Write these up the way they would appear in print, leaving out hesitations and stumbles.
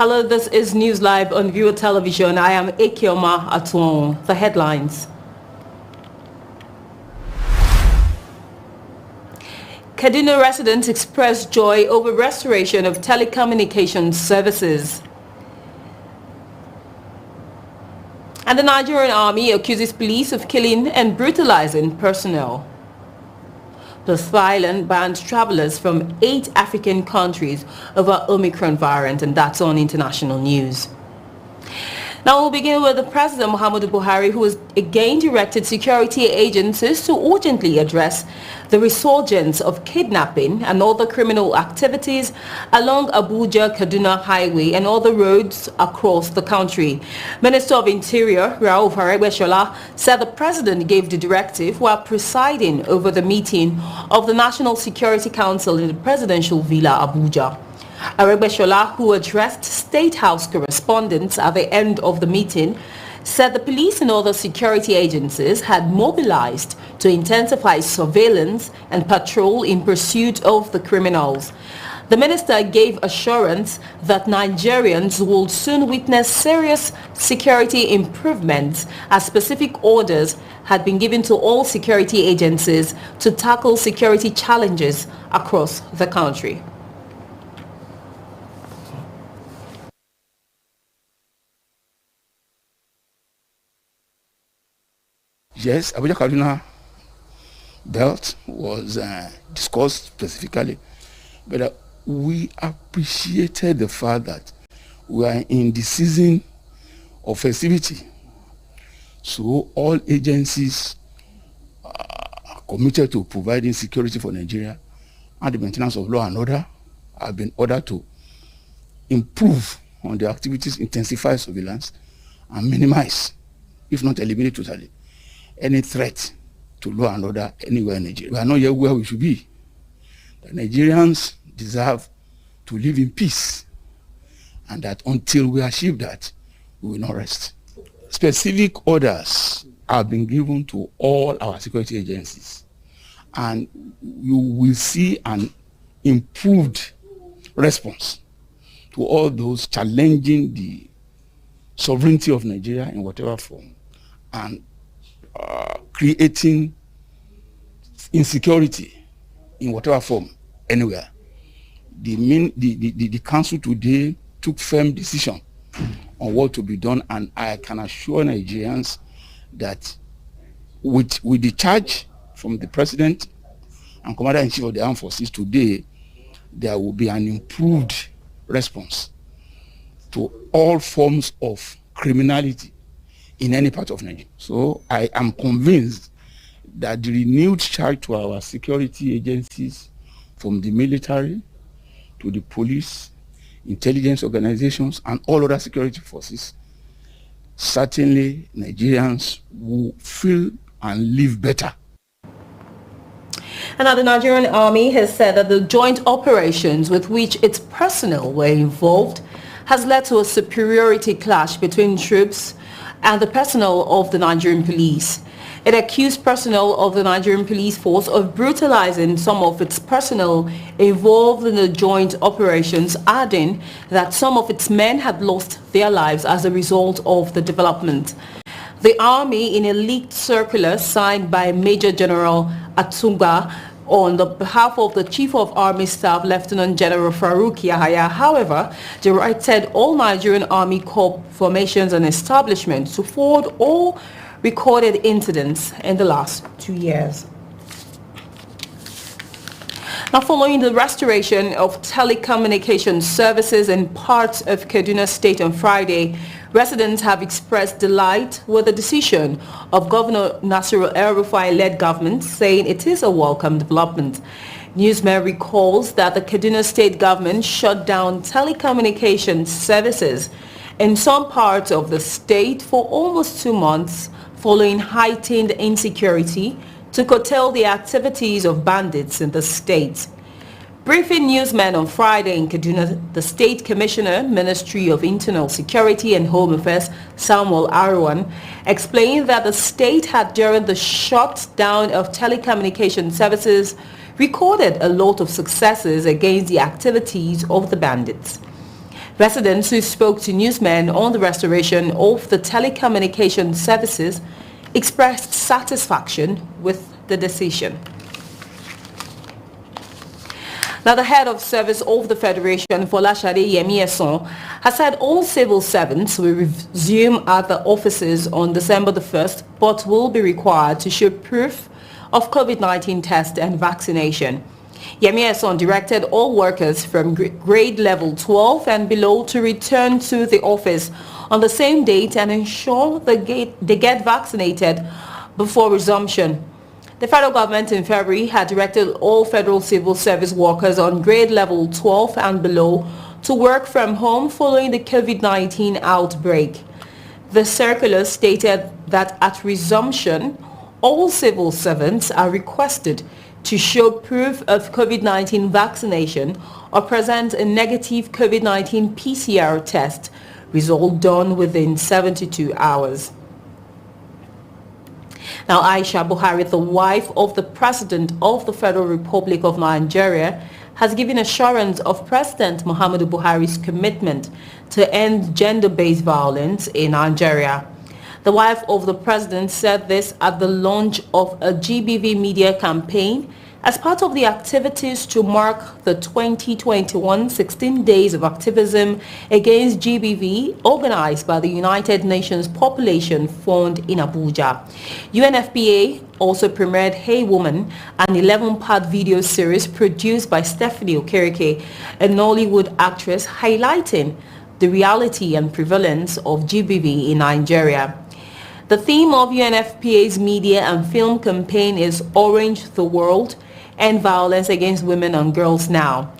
Hello, this is News Live on Viewer Television. I am Ekioma Atuon. The headlines. Kaduna residents express joy over restoration of telecommunications services. And the Nigerian army accuses police of killing and brutalizing personnel. Plus, Thailand banned travelers from 8 African countries over Omicron variant, and that's on international news. Now we'll begin with the President Muhammadu Buhari, who has again directed security agencies to urgently address the resurgence of kidnapping and other criminal activities along Abuja-Kaduna Highway and other roads across the country. Minister of Interior Rauf Aregbesola said the President gave the directive while presiding over the meeting of the National Security Council in the Presidential Villa, Abuja. Aregbesola, who addressed State House correspondents at the end of the meeting, said the police and other security agencies had mobilized to intensify surveillance and patrol in pursuit of the criminals. The minister gave assurance that Nigerians will soon witness serious security improvements as specific orders had been given to all security agencies to tackle security challenges across the country. Yes, Abuja-Kaduna belt was discussed specifically, but we appreciated the fact that we are in the season of festivity. So all agencies are committed to providing security for Nigeria, and the maintenance of law and order have been ordered to improve on the activities, intensify surveillance, and minimize, if not eliminate totally, any threat to law and order anywhere in Nigeria. We are not yet where we should be. The Nigerians deserve to live in peace, and that until we achieve that, we will not rest. Specific orders have been given to all our security agencies, and you will see an improved response to all those challenging the sovereignty of Nigeria in whatever form, and creating insecurity in whatever form anywhere. The council today took firm decision on what to be done, and I can assure Nigerians that with the charge from the President and Commander-in-Chief of the Armed Forces today, there will be an improved response to all forms of criminality in any part of Nigeria. So I am convinced that the renewed charge to our security agencies, from the military to the police, intelligence organizations, and all other security forces, certainly Nigerians will feel and live better. And now the Nigerian Army has said that the joint operations with which its personnel were involved has led to a superiority clash between troops and the personnel of the Nigerian police. It accused personnel of the Nigerian police force of brutalizing some of its personnel involved in the joint operations, adding that some of its men had lost their lives as a result of the development. The Army, in a leaked circular signed by Major General Atunga on the behalf of the Chief of Army Staff, Lieutenant General Farouk Yahaya, however, directed all Nigerian Army Corps formations and establishments to forward all recorded incidents in the last 2 years. Now, following the restoration of telecommunications services in parts of Kaduna State on Friday, residents have expressed delight with the decision of Governor Nasiru El-Rufai-led government, saying it is a welcome development. Newsmail recalls that the Kaduna State government shut down telecommunications services in some parts of the state for almost 2 months following heightened insecurity to curtail the activities of bandits in the state. Briefing newsmen on Friday in Kaduna, the State Commissioner, Ministry of Internal Security and Home Affairs, Samuel Arwan, explained that the state had, during the shutdown of telecommunication services, recorded a lot of successes against the activities of the bandits. Residents who spoke to newsmen on the restoration of the telecommunication services expressed satisfaction with the decision. Now, the head of service of the Federation, Folashade Yemi-Eson, has said all civil servants will resume at the offices on December the 1st, but will be required to show proof of COVID-19 test and vaccination. Yemi-Eson directed all workers from grade level 12 and below to return to the office on the same date and ensure they get vaccinated before resumption. The federal government in February had directed all federal civil service workers on grade level 12 and below to work from home following the COVID-19 outbreak. The circular stated that at resumption, all civil servants are requested to show proof of COVID-19 vaccination or present a negative COVID-19 PCR test, result done within 72 hours. Now, Aisha Buhari, the wife of the President of the Federal Republic of Nigeria, has given assurance of President Muhammadu Buhari's commitment to end gender-based violence in Nigeria. The wife of the President said this at the launch of a GBV media campaign as part of the activities to mark the 2021 16 Days of Activism Against GBV organized by the United Nations Population Fund in Abuja. UNFPA also premiered Hey Woman, an 11-part video series produced by Stephanie Okereke, a Nollywood actress, highlighting the reality and prevalence of GBV in Nigeria. The theme of UNFPA's media and film campaign is Orange the World, End Violence Against Women and Girls Now.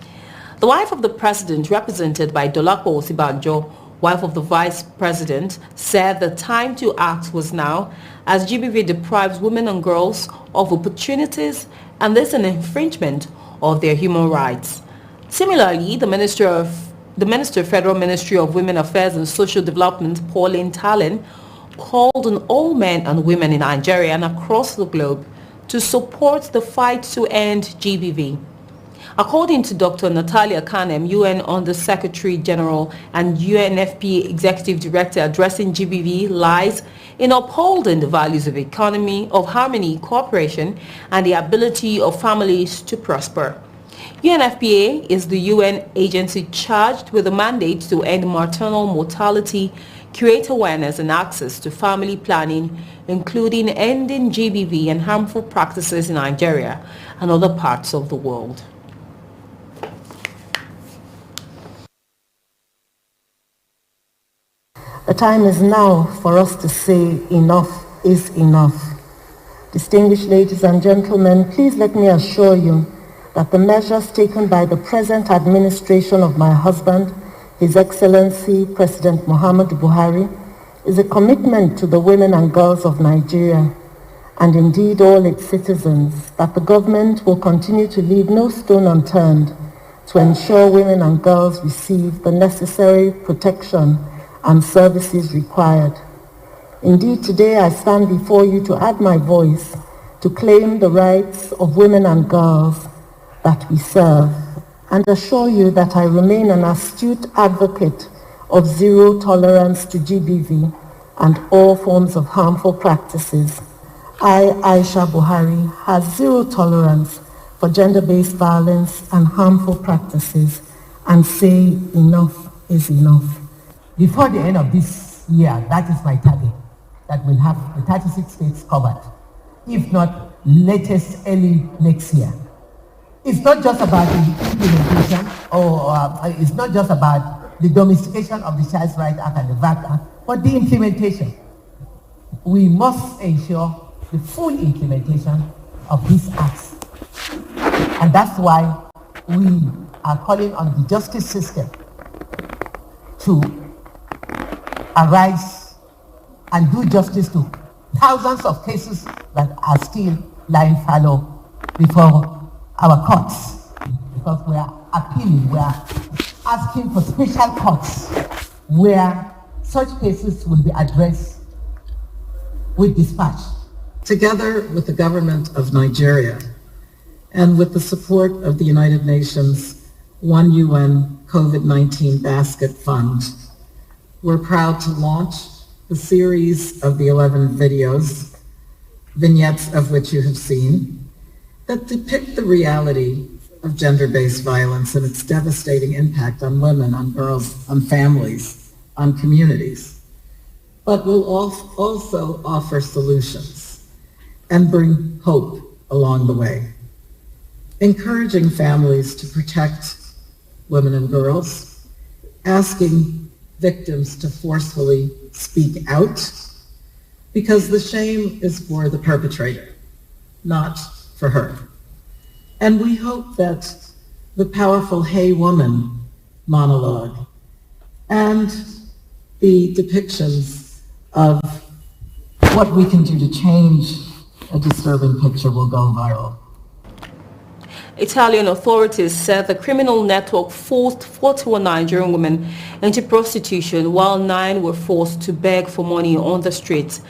The wife of the president, represented by Dolapo Osibanjo, wife of the vice president, said the time to act was now, as GBV deprives women and girls of opportunities, and this is an infringement of their human rights. Similarly, the Minister, Federal Ministry of Women Affairs and Social Development, Pauline Talen, called on all men and women in Nigeria and across the globe to support the fight to end GBV. According to Dr. Natalia Kanem, UN Under-Secretary General and UNFPA Executive Director, addressing GBV lies in upholding the values of economy, of harmony, cooperation, and the ability of families to prosper. UNFPA is the UN agency charged with the mandate to end maternal mortality, create awareness and access to family planning, including ending GBV and harmful practices in Nigeria and other parts of the world. The time is now for us to say enough is enough. Distinguished ladies and gentlemen, please let me assure you that the measures taken by the present administration of my husband, His Excellency President Muhammadu Buhari, is a commitment to the women and girls of Nigeria, and indeed all its citizens, that the government will continue to leave no stone unturned to ensure women and girls receive the necessary protection and services required. Indeed, today I stand before you to add my voice to claim the rights of women and girls that we serve, and assure you that I remain an astute advocate of zero tolerance to GBV and all forms of harmful practices. I, Aisha Buhari, have zero tolerance for gender-based violence and harmful practices, and say enough is enough. Before the end of this year, that is my target, that we'll have the 36 states covered, if not latest early next year. It's not just about the implementation, or it's not just about the domestication of the Child Rights Act and the VAC Act, but the implementation. We must ensure the full implementation of these acts. And that's why we are calling on the justice system to arise and do justice to thousands of cases that are still lying fallow before our courts, because we are appealing, we are asking for special courts where such cases will be addressed with dispatch. Together with the government of Nigeria and with the support of the United Nations, One UN, COVID-19 Basket Fund, we're proud to launch the series of the 11 videos, vignettes of which you have seen, that depict the reality of gender-based violence and its devastating impact on women, on girls, on families, on communities. But will also offer solutions and bring hope along the way, encouraging families to protect women and girls, asking victims to forcefully speak out, because the shame is for the perpetrator, not for her. And we hope that the powerful Hey Woman monologue and the depictions of what we can do to change a disturbing picture will go viral. Italian authorities said the criminal network forced 41 Nigerian women into prostitution while 9 were forced to beg for money on the streets.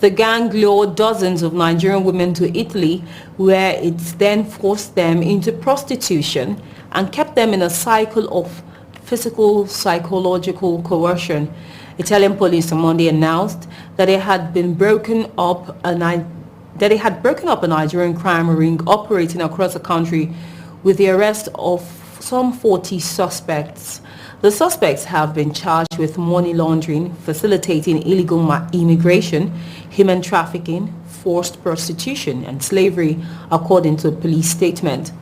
The gang lured dozens of Nigerian women to Italy, where it then forced them into prostitution and kept them in a cycle of physical, psychological coercion. Italian police on Monday announced that they had broken up a Nigerian crime ring operating across the country with the arrest of some 40 suspects. The suspects have been charged with money laundering, facilitating illegal immigration, human trafficking, forced prostitution, and slavery, according to a police statement.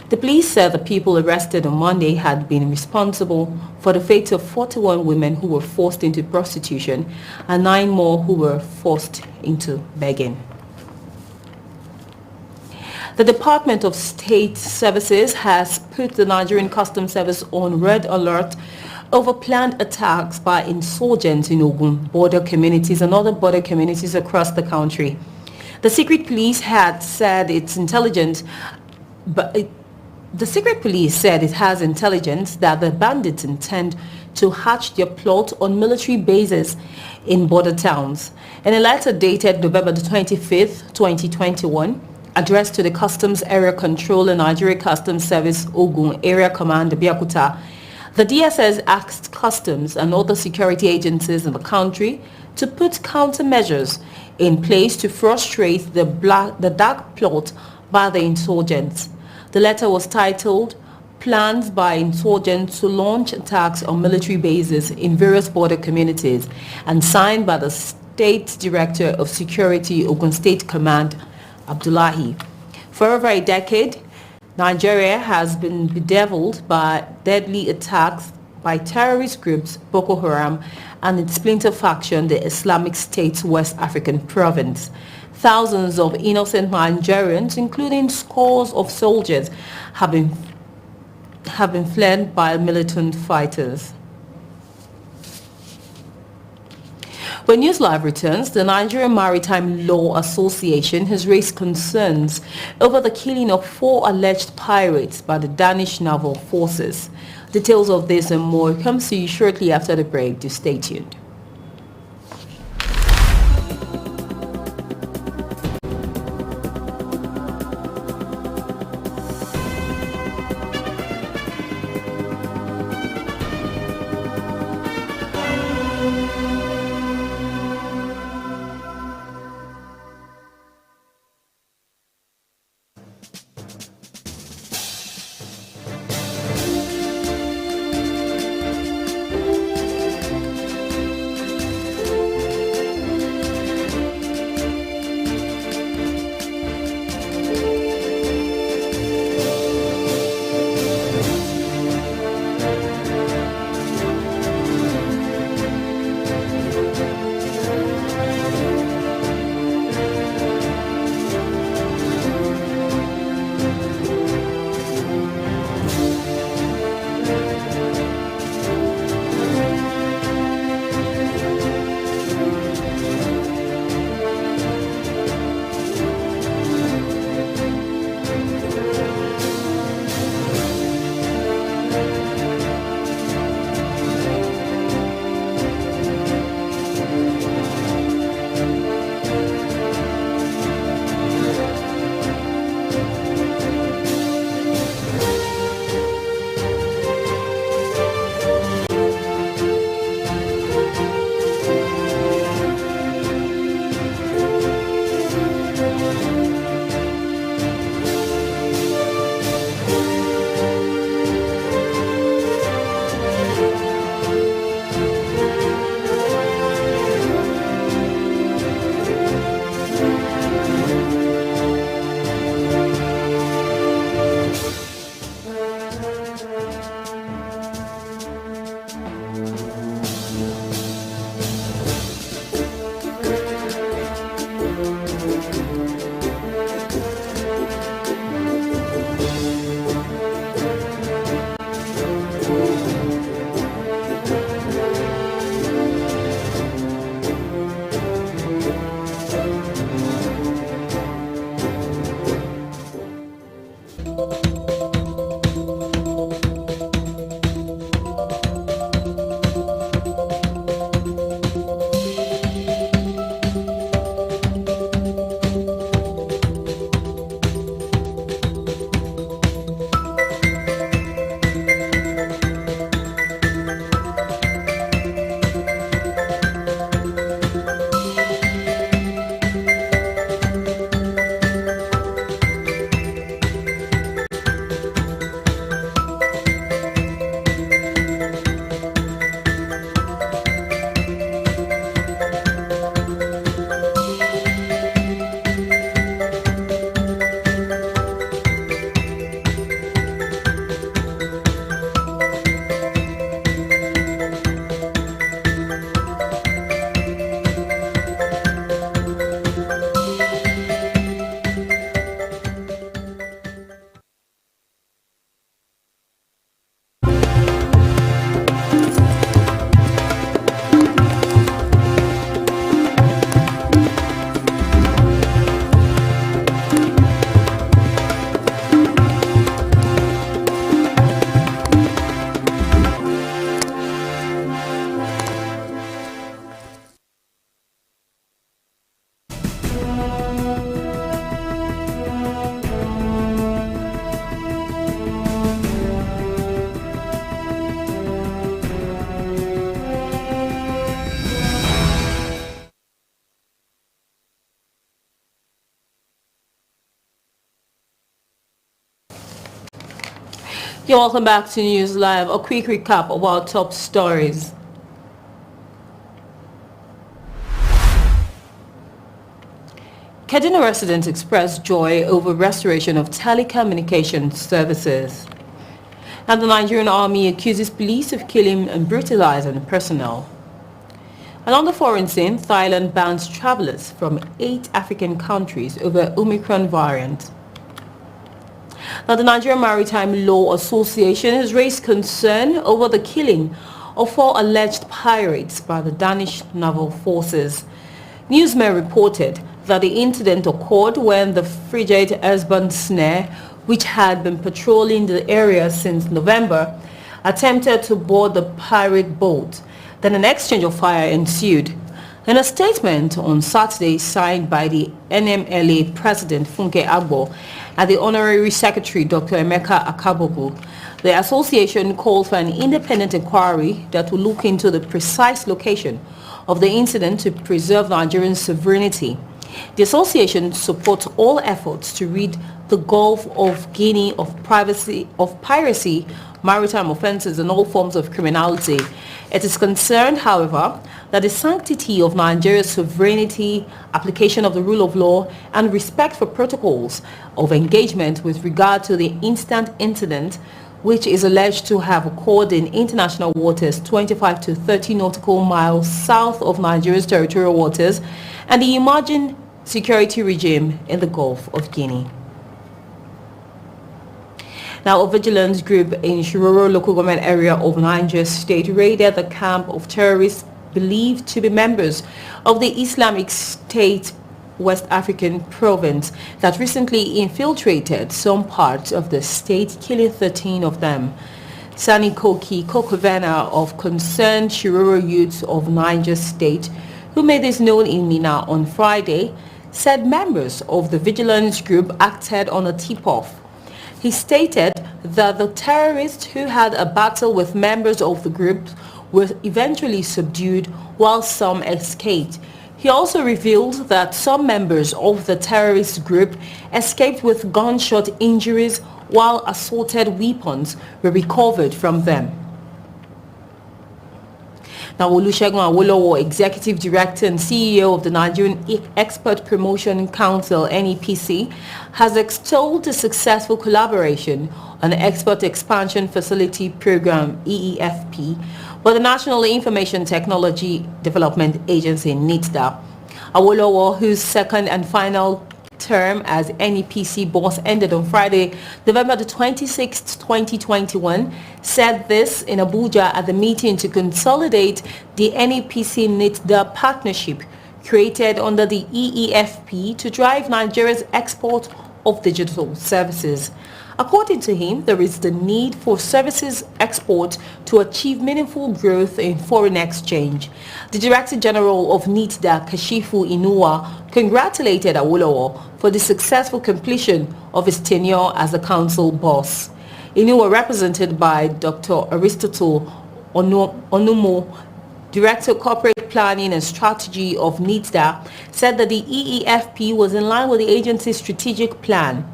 The police said the people arrested on Monday had been responsible for the fate of 41 women who were forced into prostitution and 9 more who were forced into begging. The Department of State Services has put the Nigerian Customs Service on red alert over planned attacks by insurgents in Ogun border communities and other border communities across the country. The secret police had said it has intelligence that the bandits intend to hatch their plot on military bases in border towns. In a letter dated November 25th, 2021, addressed to the Customs Area Controller, Nigeria Customs Service Ogun Area Commander Biakuta, the DSS asked customs and other security agencies in the country to put countermeasures in place to frustrate the dark plot by the insurgents. The letter was titled Plans by Insurgents to Launch Attacks on Military Bases in Various Border Communities and signed by the State Director of Security, Ogun State Command, Abdullahi. For over a decade, Nigeria has been bedeviled by deadly attacks by terrorist groups Boko Haram and its splinter faction, the Islamic State's West African province. Thousands of innocent Nigerians, including scores of soldiers, have been fled by militant fighters. When News Live returns, the Nigerian Maritime Law Association has raised concerns over the killing of 4 alleged pirates by the Danish naval forces. Details of this and more comes to you shortly after the break. Do stay tuned. You're welcome back to News Live. A quick recap of our top stories. Kaduna residents expressed joy over restoration of telecommunications services. And the Nigerian army accuses police of killing and brutalizing personnel. And on the foreign scene, Thailand bans travelers from 8 African countries over Omicron variant. Now, the Nigerian Maritime Law Association has raised concern over the killing of 4 alleged pirates by the Danish naval forces. Newsmen reported that the incident occurred when the frigate Esbern Snare, which had been patrolling the area since November, attempted to board the pirate boat. Then an exchange of fire ensued. In a statement on Saturday signed by the NMLA President Funke Agbo and the Honorary Secretary Dr. Emeka Akabogu, the association called for an independent inquiry that will look into the precise location of the incident to preserve Nigerian sovereignty. The association supports all efforts to rid the Gulf of Guinea of piracy, maritime offences and all forms of criminality. It is concerned, however, that the sanctity of Nigeria's sovereignty, application of the rule of law, and respect for protocols of engagement with regard to the instant incident, which is alleged to have occurred in international waters 25 to 30 nautical miles south of Nigeria's territorial waters, and the emerging security regime in the Gulf of Guinea. Now, a vigilance group in Shiroro local government area of Niger State raided the camp of terrorists believed to be members of the Islamic State West African province that recently infiltrated some parts of the state, killing 13 of them. Sani Koki Kokovena of Concerned Shiroro Youths of Niger State, who made this known in Mina on Friday, said members of the vigilance group acted on a tip-off. He stated that the terrorists who had a battle with members of the group were eventually subdued while some escaped. He also revealed that some members of the terrorist group escaped with gunshot injuries while assorted weapons were recovered from them. Now, Olusegun Awolowo, Executive Director and CEO of the Nigerian Export Promotion Council, NEPC, has extolled the successful collaboration on the Export Expansion Facility Program, EEFP, with the National Information Technology Development Agency, NITDA. Awolowo, whose second and final term as NEPC boss ended on Friday, November the 26th, 2021, said this in Abuja at the meeting to consolidate the NEPC-NITDA partnership created under the EEFP to drive Nigeria's export of digital services. According to him, there is the need for services export to achieve meaningful growth in foreign exchange. The Director General of NITDA, Kashifu Inuwa, congratulated Awolowo for the successful completion of his tenure as the council boss. Inuwa, represented by Dr. Aristotle Onumo, Director of Corporate Planning and Strategy of NITDA, said that the EEFP was in line with the agency's strategic plan.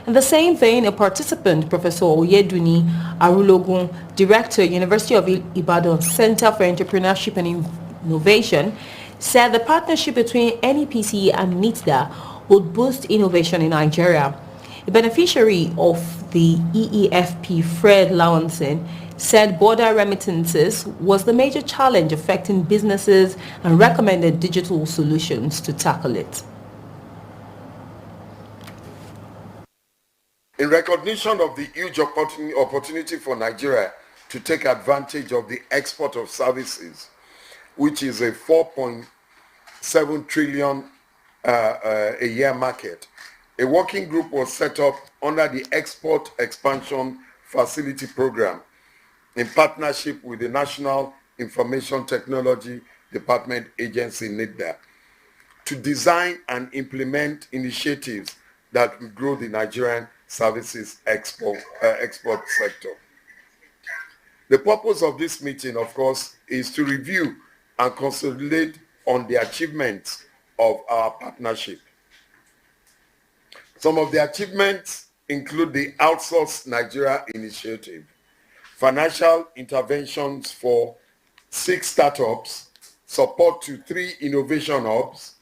In the same vein, a participant, Professor Oyeduni Arulogun, Director, University of Ibadan Center for Entrepreneurship and Innovation, said the partnership between NEPC and NITDA would boost innovation in Nigeria. A beneficiary of the EEFP, Fred Lawanson, said border remittances was the major challenge affecting businesses and recommended digital solutions to tackle it. In recognition of the huge opportunity for Nigeria to take advantage of the export of services, which is a 4.7 trillion a year market, a working group was set up under the Export Expansion Facility Program in partnership with the National Information Technology Department Agency, NITDA, to design and implement initiatives that will grow the Nigerian services export sector. The purpose of this meeting, of course, is to review and consolidate on the achievements of our partnership. Some of the achievements include the Outsource Nigeria Initiative, financial interventions for 6 startups, support to 3 innovation hubs,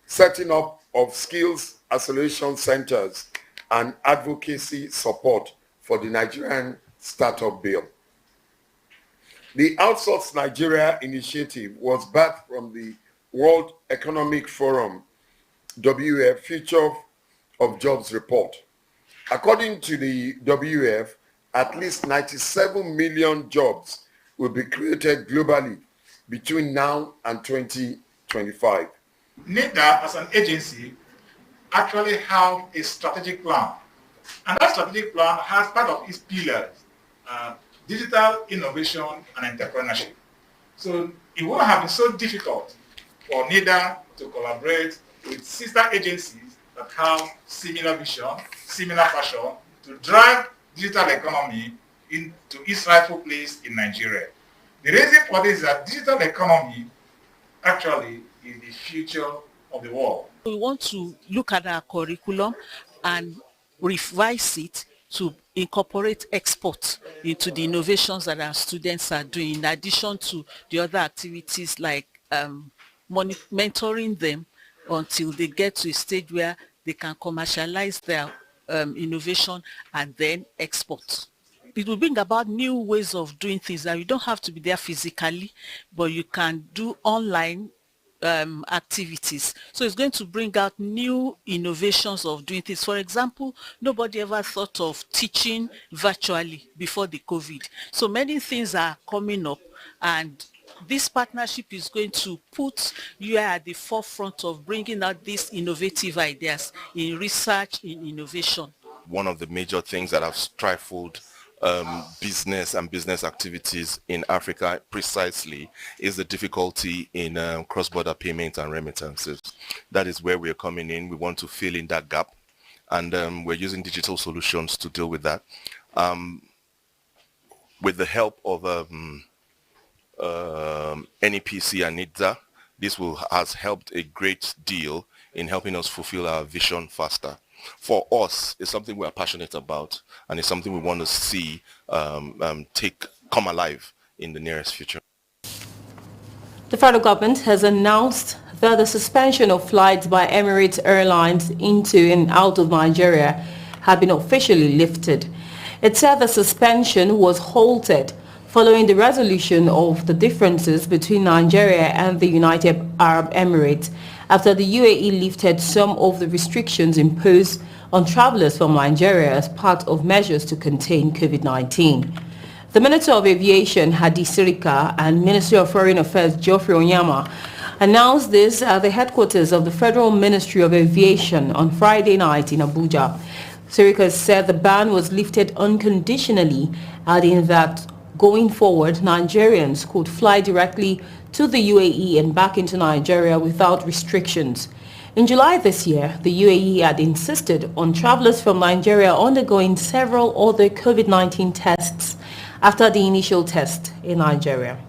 setting up of skills acceleration centers, and advocacy support for the Nigerian Startup Bill. The Outsource Nigeria Initiative was birthed from the World Economic Forum WEF Future of Jobs report. According to the WEF, at least 97 million jobs will be created globally between now and 2025. NIDA as an agency actually have a strategic plan, and that strategic plan has part of its pillars, digital innovation and entrepreneurship. So it won't have been so difficult for NIDA to collaborate with sister agencies that have similar vision, similar passion to drive digital economy into its rightful place in Nigeria. The reason for this is that digital economy actually is the future of the world. We want to look at our curriculum and revise it to incorporate export into the innovations that our students are doing, in addition to the other activities like mentoring them until they get to a stage where they can commercialize their innovation and then export. It will bring about new ways of doing things that you don't have to be there physically, but you can do online activities. So it's going to bring out new innovations of doing things. For example, nobody ever thought of teaching virtually before the COVID. So many things are coming up, and this partnership is going to put you at the forefront of bringing out these innovative ideas in research, in innovation. One of the major things that have stifled business and business activities in Africa precisely is the difficulty in cross-border payments and remittances. That is where we're coming in. We want to fill in that gap, and we're using digital solutions to deal with that. With the help of NEPC and NIDA, this has helped a great deal in helping us fulfill our vision faster. For us, it's something we are passionate about, and it's something we want to see come alive in the nearest future. The federal government has announced that the suspension of flights by Emirates Airlines into and out of Nigeria had been officially lifted. It said the suspension was halted following the resolution of the differences between Nigeria and the United Arab Emirates after the UAE lifted some of the restrictions imposed on travelers from Nigeria as part of measures to contain COVID-19. The Minister of Aviation, Hadi Sirika, and Minister of Foreign Affairs, Geoffrey Onyama, announced this at the headquarters of the Federal Ministry of Aviation on Friday night in Abuja. Sirika said the ban was lifted unconditionally, adding that going forward, Nigerians could fly directly to the UAE and back into Nigeria without restrictions. In July this year, the UAE had insisted on travelers from Nigeria undergoing several other COVID-19 tests after the initial test in Nigeria.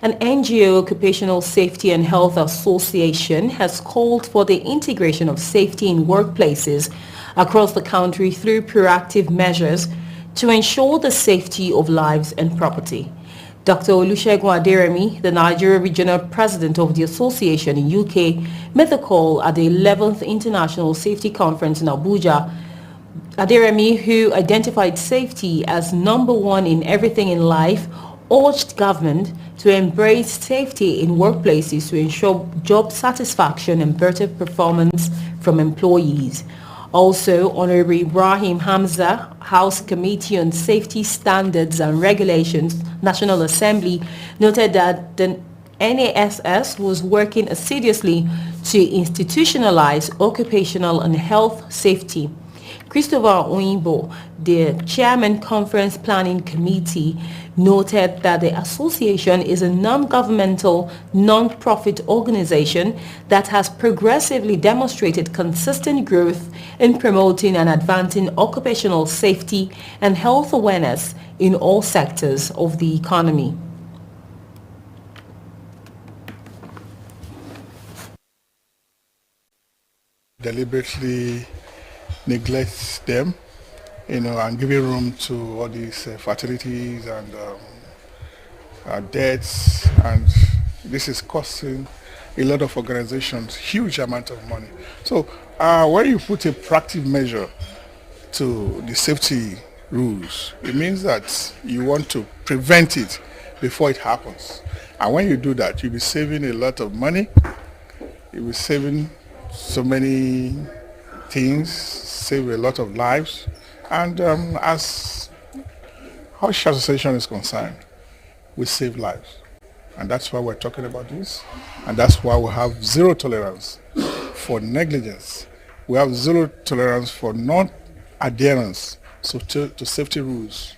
An NGO, Occupational Safety and Health Association, has called for the integration of safety in workplaces across the country through proactive measures to ensure the safety of lives and property. Dr. Olusegun Aderemi, the Nigeria Regional President of the association in UK, made the call at the 11th International Safety Conference in Abuja. Aderemi, who identified safety as number one in everything in life, urged government to embrace safety in workplaces to ensure job satisfaction and better performance from employees. Also, Honorable Ibrahim Hamza, House Committee on Safety Standards and Regulations, National Assembly, noted that the NASS was working assiduously to institutionalize occupational and health safety. Christopher Oyinbo, the Chairman Conference Planning Committee, noted that the association is a non-governmental, non-profit organization that has progressively demonstrated consistent growth in promoting and advancing occupational safety and health awareness in all sectors of the economy. Deliberately neglect them, and giving room to all these fatalities and deaths, and this is costing a lot of organizations huge amount of money. So when you put a proactive measure to the safety rules, it means that you want to prevent it before it happens. And when you do that, you'll be saving a lot of money, you'll be saving so many things, save a lot of lives. And as Hush Association is concerned, we save lives. And that's why we're talking about this. And that's why we have zero tolerance for negligence. We have zero tolerance for non-adherence to safety rules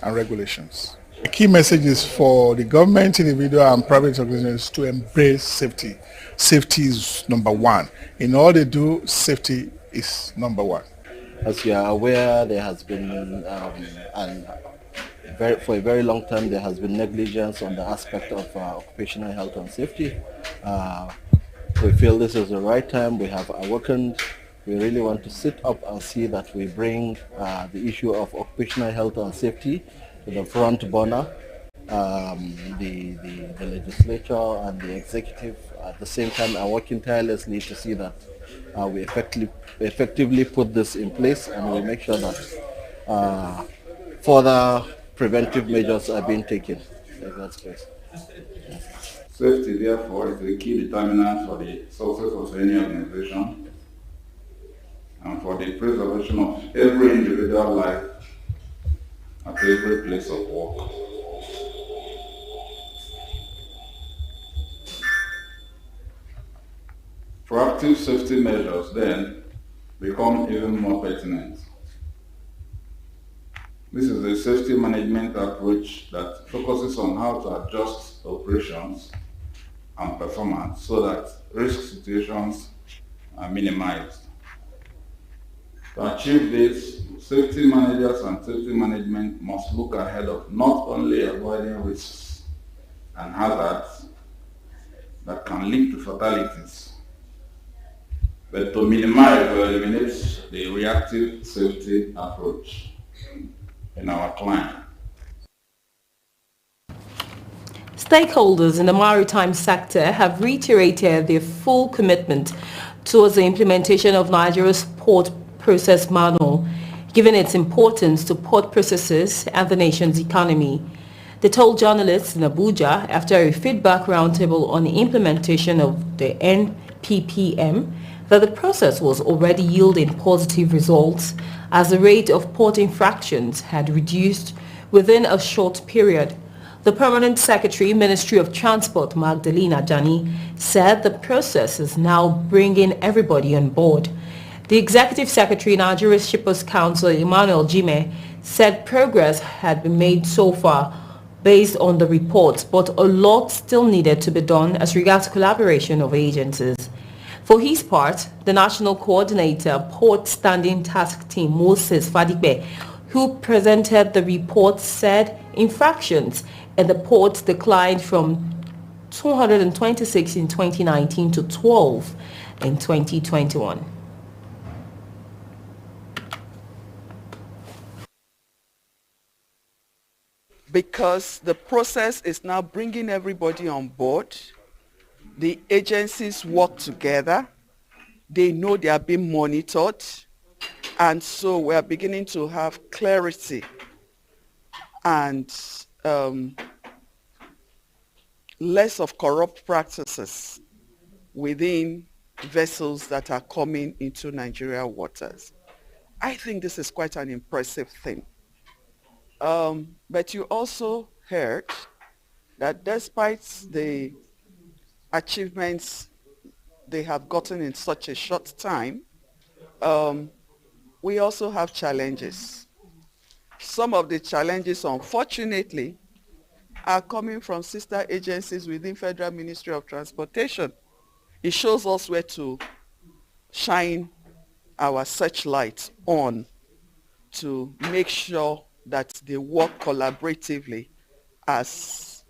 and regulations. The key message is for the government, individual, and private organizations to embrace safety. Safety is number one. In all they do, safety is number one. As you are aware, there has been, for a very long time, there has been negligence on the aspect of occupational health and safety. We feel this is the right time. We have awakened. We really want to sit up and see that we bring the issue of occupational health and safety to the front burner. The legislature and the executive at the same time are working tirelessly to see that we effectively put this in place, and we make sure that further preventive measures are being taken. That's great. Safety, therefore, is the key determinant for the success of any organization and for the preservation of every individual life at every place of work. Proactive safety measures then become even more pertinent. This is a safety management approach that focuses on how to adjust operations and performance so that risk situations are minimized. To achieve this, safety managers and safety management must look ahead of not only avoiding risks and hazards that can lead to fatalities, but to minimize or eliminate the reactive safety approach in our client. Stakeholders in the maritime sector have reiterated their full commitment towards the implementation of Nigeria's Port Process Manual, given its importance to port processes and the nation's economy. They told journalists in Abuja after a feedback roundtable on the implementation of the NPPM that the process was already yielding positive results as the rate of port infractions had reduced within a short period. The Permanent Secretary, Ministry of Transport, Magdalena Jani, said the process is now bringing everybody on board. The Executive Secretary, Nigeria Shippers Council, Emmanuel Jime, said progress had been made so far based on the reports, but a lot still needed to be done as regards collaboration of agencies. For his part, the National Coordinator, Port Standing Task Team, Moses Fadipe, who presented the report, said infractions in the ports declined from 226 in 2019 to 12 in 2021. Because the process is now bringing everybody on board. The agencies work together. They know they are being monitored. And so we are beginning to have clarity and less of corrupt practices within vessels that are coming into Nigeria waters. I think this is quite an impressive thing. But you also heard that despite the achievements they have gotten in such a short time, we also have challenges. Some of the challenges, unfortunately, are coming from sister agencies within Federal Ministry of Transportation. It shows us where to shine our searchlight on to make sure that they work collaboratively as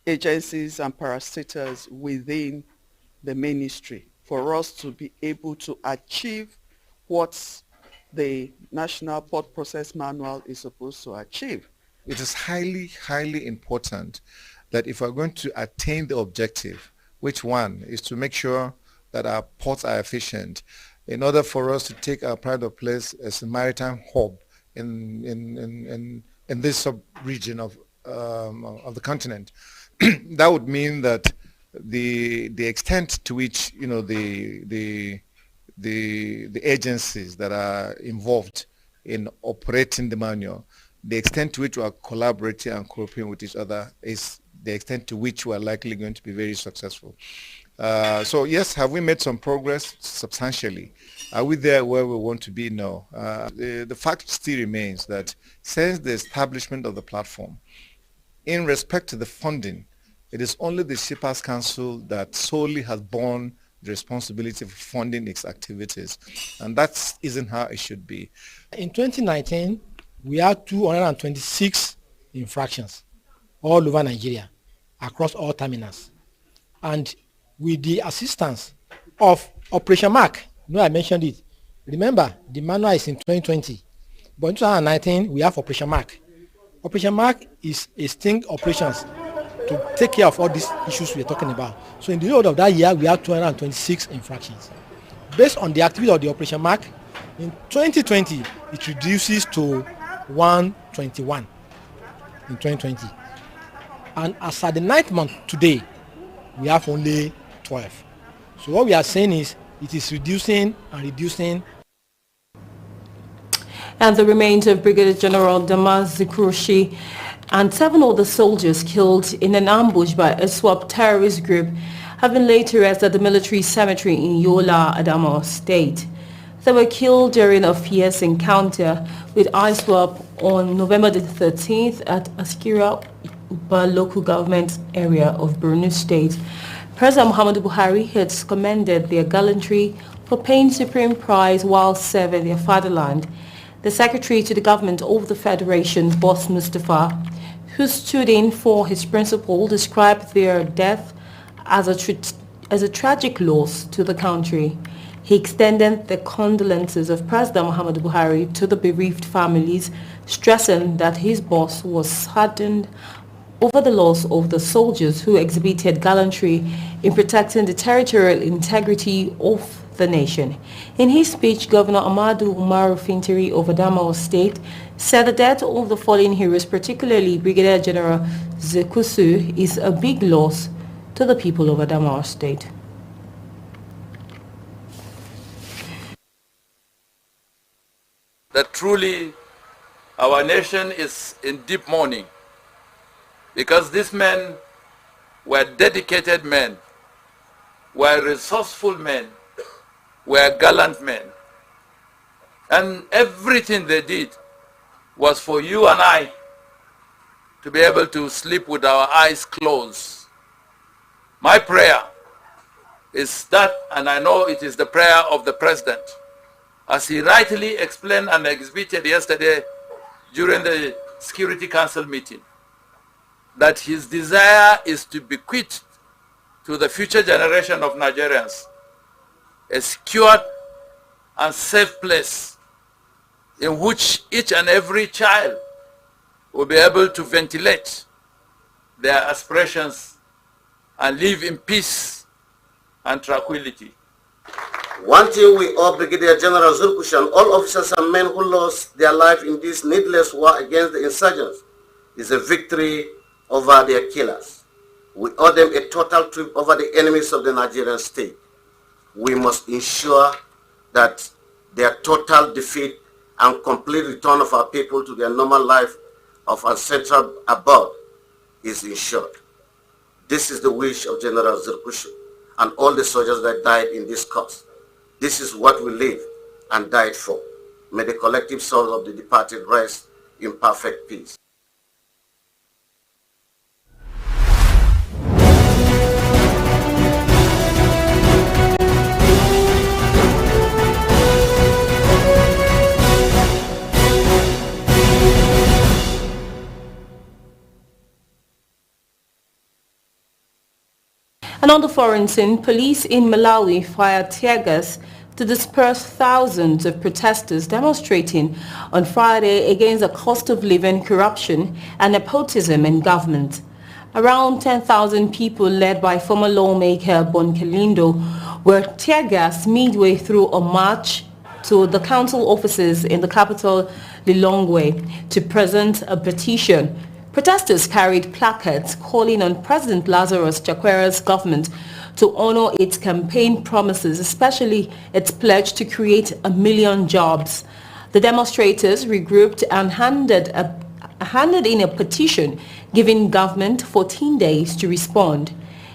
agencies and parastatals within the ministry for us to be able to achieve what the National Port Process Manual is supposed to achieve. It is highly, highly important that if we're going to attain the objective, which one is to make sure that our ports are efficient, in order for us to take our pride of place as a maritime hub in this sub-region of the continent, that would mean that the extent to which the agencies that are involved in operating the manual, the extent to which we are collaborating and cooperating with each other is the extent to which we are likely going to be very successful. So yes, have we made some progress? Substantially. Are we there where we want to be? No. The fact still remains that since the establishment of the platform, in respect to the funding, it is only the Shippers Council that solely has borne the responsibility for funding its activities, and that isn't how it should be. In 2019, we had 226 infractions all over Nigeria, across all terminals. And with the assistance of Operation Mark, I mentioned it. Remember, the manual is in 2020, but in 2019, we have Operation Mark. Operation Mark is a sting operations to take care of all these issues we're talking about. So in the whole of that year, we have 226 infractions. Based on the activity of the Operation Mark, in 2020, it reduces to 121 in 2020. And as at the 9th month today, we have only 12. So what we are saying is it is reducing and reducing. And the remains of Brigadier General Damas Zikurushi and 7 other soldiers killed in an ambush by a SWAP terrorist group have been laid to rest at the military cemetery in Yola, Adamawa State. They were killed during a fierce encounter with ISWAP on November the 13th at Askira Uba local government area of Borno State. President Muhammadu Buhari has commended their gallantry for paying supreme price while serving their fatherland. The Secretary to the Government of the Federation, Boss Mustafa, who stood in for his principal, described their death as a tragic loss to the country. He extended the condolences of President Muhammadu Buhari to the bereaved families, stressing that his boss was saddened over the loss of the soldiers who exhibited gallantry in protecting the territorial integrity of the nation. In his speech, Governor Amadu Umaru Fintiri of Adamawa State said the death of the fallen heroes, particularly Brigadier General Zekusu, is a big loss to the people of Adamawa State. That truly our nation is in deep mourning, because these men were dedicated men, were resourceful men, were gallant men. And everything they did was for you and I to be able to sleep with our eyes closed. My prayer is that, and I know it is the prayer of the President, as he rightly explained and exhibited yesterday during the Security Council meeting, that his desire is to bequeath to the future generation of Nigerians a secured and safe place in which each and every child will be able to ventilate their aspirations and live in peace and tranquility. One thing we owe Brigadier General Zulkush and all officers and men who lost their life in this needless war against the insurgents is a victory over their killers. We owe them a total trip over the enemies of the Nigerian state. We must ensure that their total defeat and complete return of our people to their normal life of ancestral abode is ensured. This is the wish of General Zirkushu and all the soldiers that died in this cause. This is what we live and died for. May the collective souls of the departed rest in perfect peace. And on the foreign scene, police in Malawi fired tear gas to disperse thousands of protesters demonstrating on Friday against the cost of living, corruption and nepotism in government. Around 10,000 people led by former lawmaker Bon Kalindo were tear-gassed midway through a march to the council offices in the capital Lilongwe to present a petition. Protesters carried placards calling on President Lazarus Chakwera's government to honor its campaign promises, especially its pledge to create 1 million jobs. The demonstrators regrouped and handed in a petition giving government 14 days to respond.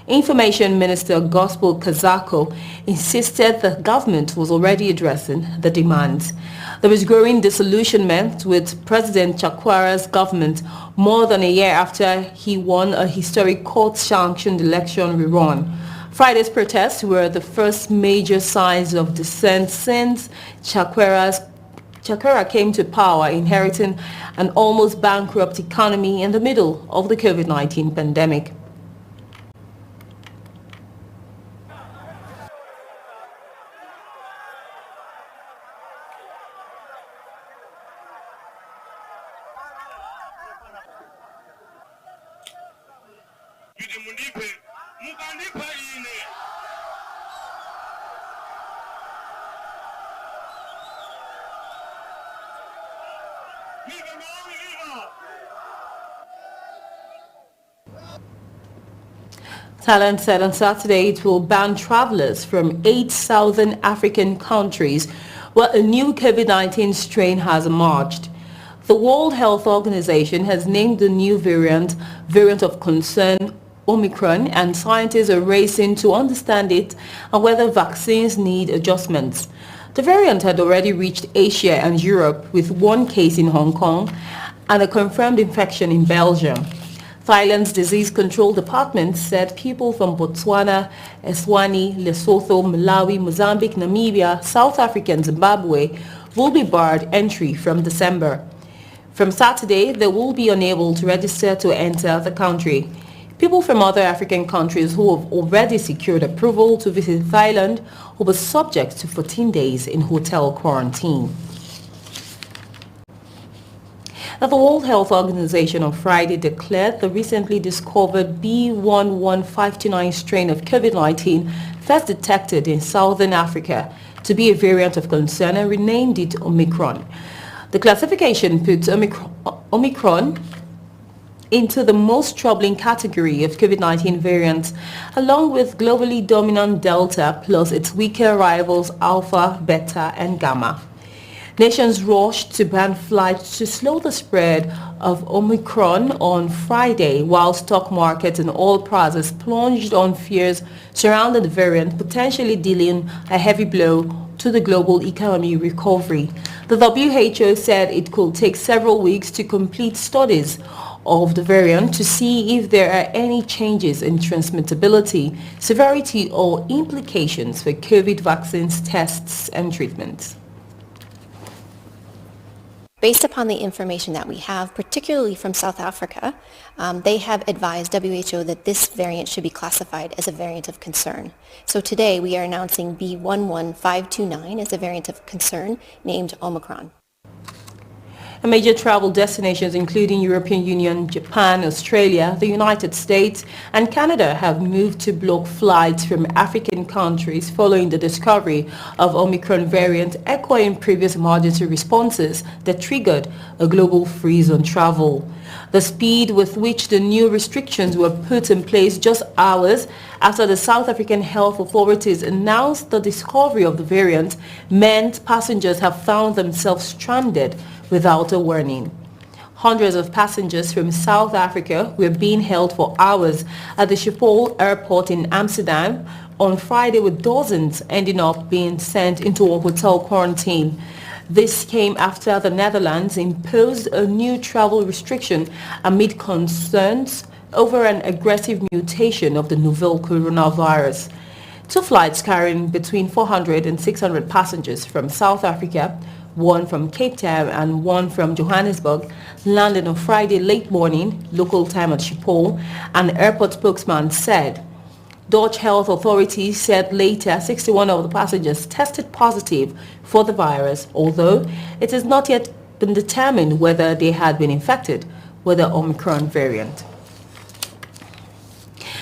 Information Minister Gospel Kazako insisted the government was already addressing the demands. There was growing disillusionment with President Chakwera's government more than a year after he won a historic court-sanctioned election rerun. Friday's protests were the first major signs of dissent since Chakwera came to power, inheriting an almost bankrupt economy in the middle of the COVID-19 pandemic. Thailand said on Saturday it will ban travelers from 8 southern African countries where a new COVID-19 strain has emerged. The World Health Organization has named the new variant of concern Omicron, and scientists are racing to understand it and whether vaccines need adjustments. The variant had already reached Asia and Europe, with 1 case in Hong Kong and a confirmed infection in Belgium. Thailand's Disease Control Department said people from Botswana, Eswatini, Lesotho, Malawi, Mozambique, Namibia, South Africa and Zimbabwe will be barred entry from December. From Saturday, they will be unable to register to enter the country. People from other African countries who have already secured approval to visit Thailand will be subject to 14 days in hotel quarantine. Now, the World Health Organization on Friday declared the recently discovered B11529 strain of COVID-19 first detected in southern Africa to be a variant of concern and renamed it Omicron. The classification puts Omicron into the most troubling category of COVID-19 variants, along with globally dominant Delta plus its weaker rivals Alpha, Beta and Gamma. Nations rushed to ban flights to slow the spread of Omicron on Friday, while stock markets and oil prices plunged on fears surrounding the variant, potentially dealing a heavy blow to the global economy recovery. The WHO said it could take several weeks to complete studies of the variant to see if there are any changes in transmissibility, severity or implications for COVID vaccines, tests and treatments. Based upon the information that we have, particularly from South Africa, they have advised WHO that this variant should be classified as a variant of concern. So today we are announcing B11529 as a variant of concern named Omicron. Major travel destinations including European Union, Japan, Australia, the United States and Canada have moved to block flights from African countries following the discovery of Omicron variant, echoing previous emergency responses that triggered a global freeze on travel. The speed with which the new restrictions were put in place just hours after the South African health authorities announced the discovery of the variant meant passengers have found themselves stranded without a warning. Hundreds of passengers from South Africa were being held for hours at the Schiphol airport in Amsterdam on Friday, with dozens ending up being sent into a hotel quarantine. This came after the Netherlands imposed a new travel restriction amid concerns over an aggressive mutation of the novel coronavirus. 2 flights carrying between 400 and 600 passengers from South Africa, 1 from Cape Town and 1 from Johannesburg, landed on Friday late morning, local time at Schiphol, an airport spokesman said. Dutch health authorities said later 61 of the passengers tested positive for the virus, although it has not yet been determined whether they had been infected with the Omicron variant.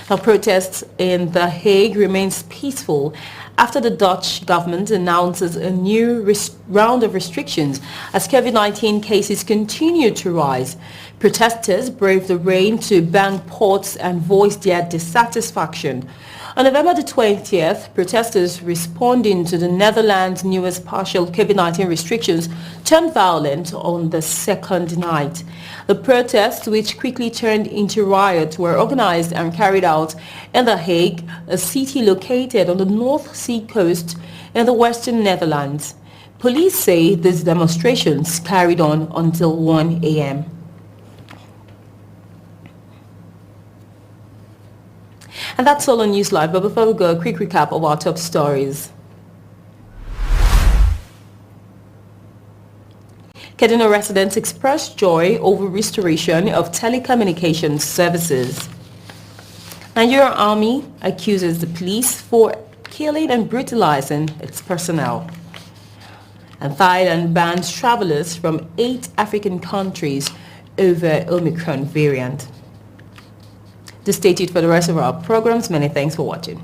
Now, protests in The Hague remains peaceful after the Dutch government announces a new round of restrictions as COVID-19 cases continue to rise. Protesters braved the rain to bang pots and voice their dissatisfaction. On November the 20th, protesters responding to the Netherlands' newest partial COVID-19 restrictions turned violent on the second night. The protests, which quickly turned into riots, were organized and carried out in The Hague, a city located on the North Sea coast in the western Netherlands. Police say these demonstrations carried on until 1 a.m. And that's all on News Live. But before we go, a quick recap of our top stories. Kaduna residents expressed joy over restoration of telecommunications services. Nigerian Army accuses the police for killing and brutalizing its personnel. And Thailand bans travelers from 8 African countries over Omicron variant. To stay tuned for the rest of our programs. Many thanks for watching.